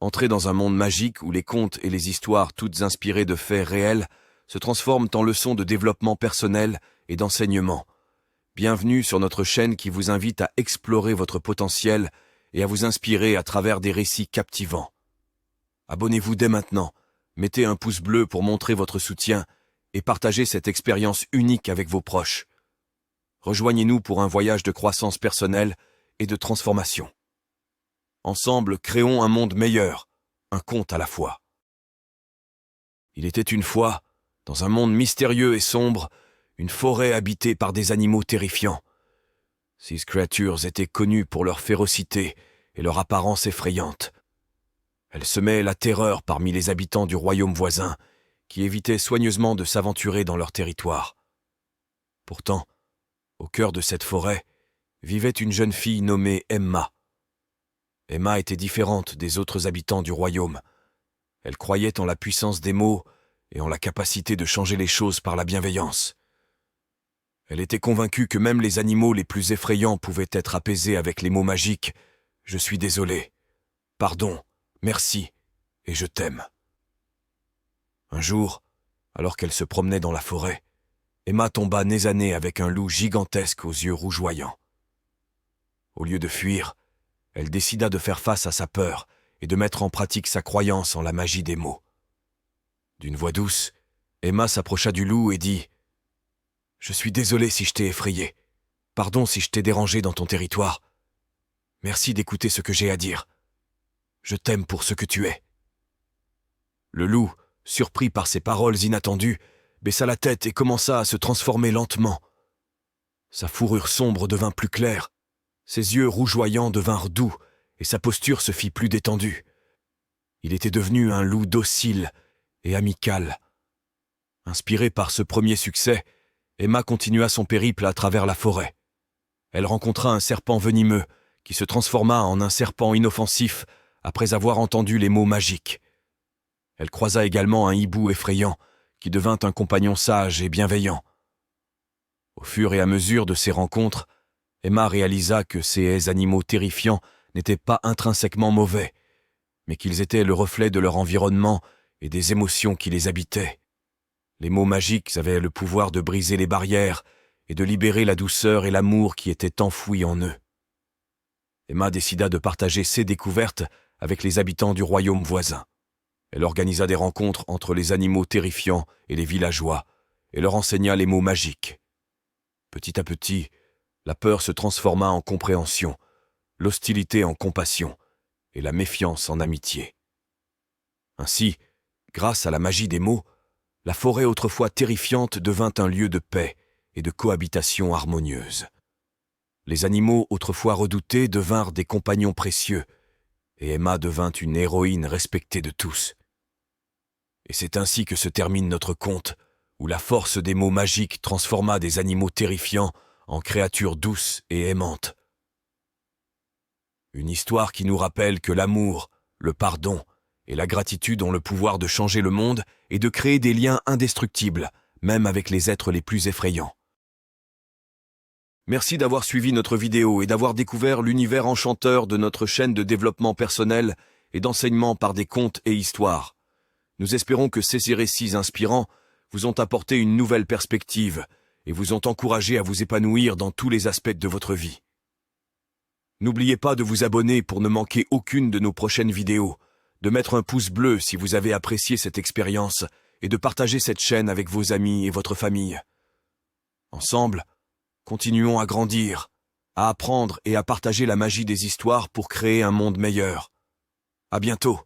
Entrez dans un monde magique où les contes et les histoires, toutes inspirées de faits réels, se transforment en leçons de développement personnel et d'enseignement. Bienvenue sur notre chaîne qui vous invite à explorer votre potentiel et à vous inspirer à travers des récits captivants. Abonnez-vous dès maintenant, mettez un pouce bleu pour montrer votre soutien et partagez cette expérience unique avec vos proches. Rejoignez-nous pour un voyage de croissance personnelle et de transformation. Ensemble, créons un monde meilleur, un conte à la fois. Il était une fois, dans un monde mystérieux et sombre, une forêt habitée par des animaux terrifiants. Ces créatures étaient connues pour leur férocité et leur apparence effrayante. Elles semaient la terreur parmi les habitants du royaume voisin, qui évitaient soigneusement de s'aventurer dans leur territoire. Pourtant, au cœur de cette forêt, vivait une jeune fille nommée Emma. Emma était différente des autres habitants du royaume. Elle croyait en la puissance des mots et en la capacité de changer les choses par la bienveillance. Elle était convaincue que même les animaux les plus effrayants pouvaient être apaisés avec les mots magiques « Je suis désolé »,« Pardon »,« Merci » et « Je t'aime ». Un jour, alors qu'elle se promenait dans la forêt, Emma tomba nez à nez avec un loup gigantesque aux yeux rougeoyants. Au lieu de fuir, elle décida de faire face à sa peur et de mettre en pratique sa croyance en la magie des mots. D'une voix douce, Emma s'approcha du loup et dit « Je suis désolée si je t'ai effrayé. Pardon si je t'ai dérangé dans ton territoire. Merci d'écouter ce que j'ai à dire. Je t'aime pour ce que tu es. » Le loup, surpris par ces paroles inattendues, baissa la tête et commença à se transformer lentement. Sa fourrure sombre devint plus claire, ses yeux rougeoyants devinrent doux et sa posture se fit plus détendue. Il était devenu un loup docile et amical. Inspirée par ce premier succès, Emma continua son périple à travers la forêt. Elle rencontra un serpent venimeux qui se transforma en un serpent inoffensif après avoir entendu les mots magiques. Elle croisa également un hibou effrayant qui devint un compagnon sage et bienveillant. Au fur et à mesure de ces rencontres, Emma réalisa que ces animaux terrifiants n'étaient pas intrinsèquement mauvais, mais qu'ils étaient le reflet de leur environnement et des émotions qui les habitaient. Les mots magiques avaient le pouvoir de briser les barrières et de libérer la douceur et l'amour qui étaient enfouis en eux. Emma décida de partager ses découvertes avec les habitants du royaume voisin. Elle organisa des rencontres entre les animaux terrifiants et les villageois et leur enseigna les mots magiques. Petit à petit, la peur se transforma en compréhension, l'hostilité en compassion et la méfiance en amitié. Ainsi, grâce à la magie des mots, la forêt autrefois terrifiante devint un lieu de paix et de cohabitation harmonieuse. Les animaux autrefois redoutés devinrent des compagnons précieux, et Emma devint une héroïne respectée de tous. Et c'est ainsi que se termine notre conte, où la force des mots magiques transforma des animaux terrifiants en créatures douces et aimantes. Une histoire qui nous rappelle que l'amour, le pardon et la gratitude ont le pouvoir de changer le monde et de créer des liens indestructibles, même avec les êtres les plus effrayants. Merci d'avoir suivi notre vidéo et d'avoir découvert l'univers enchanteur de notre chaîne de développement personnel et d'enseignement par des contes et histoires. Nous espérons que ces récits inspirants vous ont apporté une nouvelle perspective et vous ont encouragé à vous épanouir dans tous les aspects de votre vie. N'oubliez pas de vous abonner pour ne manquer aucune de nos prochaines vidéos, de mettre un pouce bleu si vous avez apprécié cette expérience et de partager cette chaîne avec vos amis et votre famille. Ensemble, continuons à grandir, à apprendre et à partager la magie des histoires pour créer un monde meilleur. À bientôt.